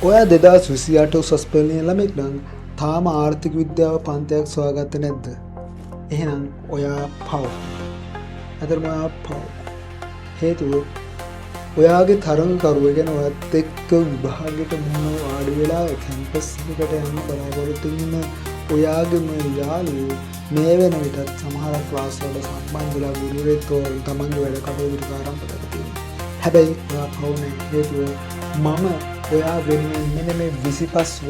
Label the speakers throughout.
Speaker 1: ඔයා 2028 උසස් පෙළ ලියන ළමෙක් නම් තාම ආර්ථික විද්‍යාව පන්තියක් සොයාගත්තේ නැද්ද? එහෙනම් ඔයා පව්. අතරම ඔයා පව්. හේතුව ඔයාගේ තරඟකරුවෝ ගැන ඔයත් එක්ක විභාගයට මුහුණ වාඩි වෙලා කැම්පස් එකට යන්න බලාපොරොත්තු ඉන්න ඔයාගේම යාළුවෝ මේ වෙන විටත් සමහර ක්ලාස් වල සම්බන්ධ වෙලා ගුරුවරයෙක් තමන්ගේ වැඩ කටයුතු ආරම්භ කරලා තියෙනවා. හැබැයි ඔයා පව් නෑ. හේතුව මම ඔයා වෙනුවෙන් මෙන්න මේ 25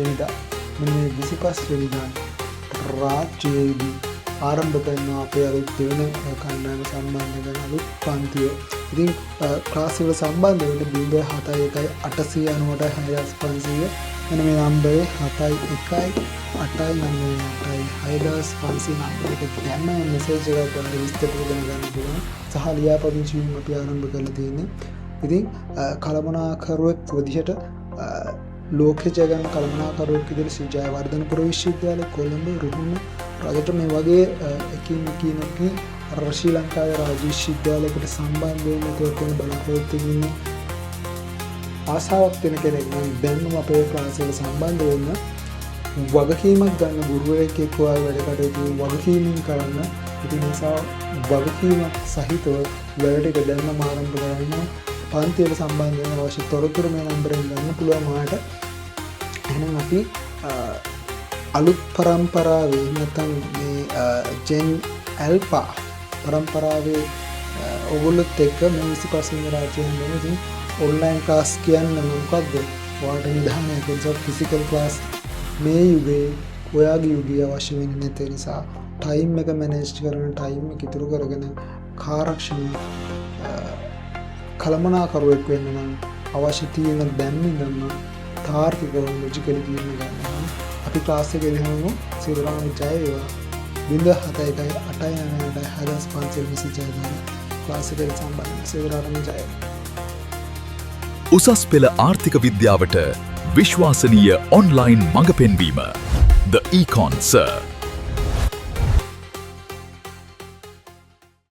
Speaker 1: වෙනිදා රාත්‍රියේදී ආරම්භ කරනවා අපේ අලුත් දෙවන කණ්ඩායම සම්බන්ධ කරන අලුත් පන්තිය. ඉතින් ක්ලාස් වල සම්බන්ධ වෙන්න 071 මෙන්න මේ නම්බරේ 71 නම්බරේට දැම්ම මෙසේජ් එකක් ගන්න විස්තර ගන්න පුළුවන්. සහ ලියාපදිංචි වීම අපි ආරම්භ කරලා තියෙන්නේ. ඉතින් කළමනාකරුවෙක් විදිහට ලෝකේ ජයගන්න කළමනාකරුවෙක් විදිහට ශ්‍රී ජයවර්ධනපුර විශ්වවිද්‍යාලය කොළඹ රුහුණ රජට මේ වගේ එකින් ශ්‍රී ලංකාවේ රාජ්‍ය විශ්වවිද්‍යාලයකට සම්බන්ධ වෙන්න තියෙන බලාපොරොත්තු වෙන ආසාවක් තියෙන කෙනෙක් නම් දැන්ම අපේ ක්ලාස් එකට සම්බන්ධ වෙන්න වගකීමක් ගන්න ගුරුවරයෙක් එක්ක වැඩ කටයුතු වගකීමෙන් කරන්න. ඉතින් නිසා වගකීමක් සහිතව වැඩ ටික දැන්ම ආරම්භ කරන්න. පන්තියට සම්බන්ධ වෙන අවශ්‍ය තොරතුරු මේ නම්බරෙන් ගන්න පුළුවන් මාට. එහෙනම් අපි අලුත් පරම්පරාවේ නැත්නම් මේ ජෙන් ඇල්ෆා පරම්පරාවේ ඔයගොල්ලොත් එක්ක මේ 25 වෙනි රාජ්‍යයෙන් වෙන ඉතින් ඔන්ලයින් ක්ලාස් කියන්නේ මොකක්ද? ඔයාලට නිදානයක් නිසා ෆිසිකල් ක්ලාස් මේ යුගයේ ඔයාගේ යුගයේ අවශ්‍ය වෙන්නේ නැති නිසා ටයිම් එක මැනේජ් කරන ටයිම් එක ඉතුරු කරගෙන කාර්යක්ෂම කළමනාකරුවෙක් වෙන්න නම් අවශ්‍ය තියෙන දැන් ඉඳන්ම තාර්කිකව ලොජිකලි තීරණ ගන්න නම් අපි ක්ලාස් එකේ දෙනවම සිරාම ජය වේවා. 071 ක්ලාස් එකට සම්බන්ධ සිරාම ජය.
Speaker 2: උසස් පෙළ ආර්ථික විද්‍යාවට විශ්වාසනීය ඔන්ලයින් මඟ පෙන්වීම The Econ Sir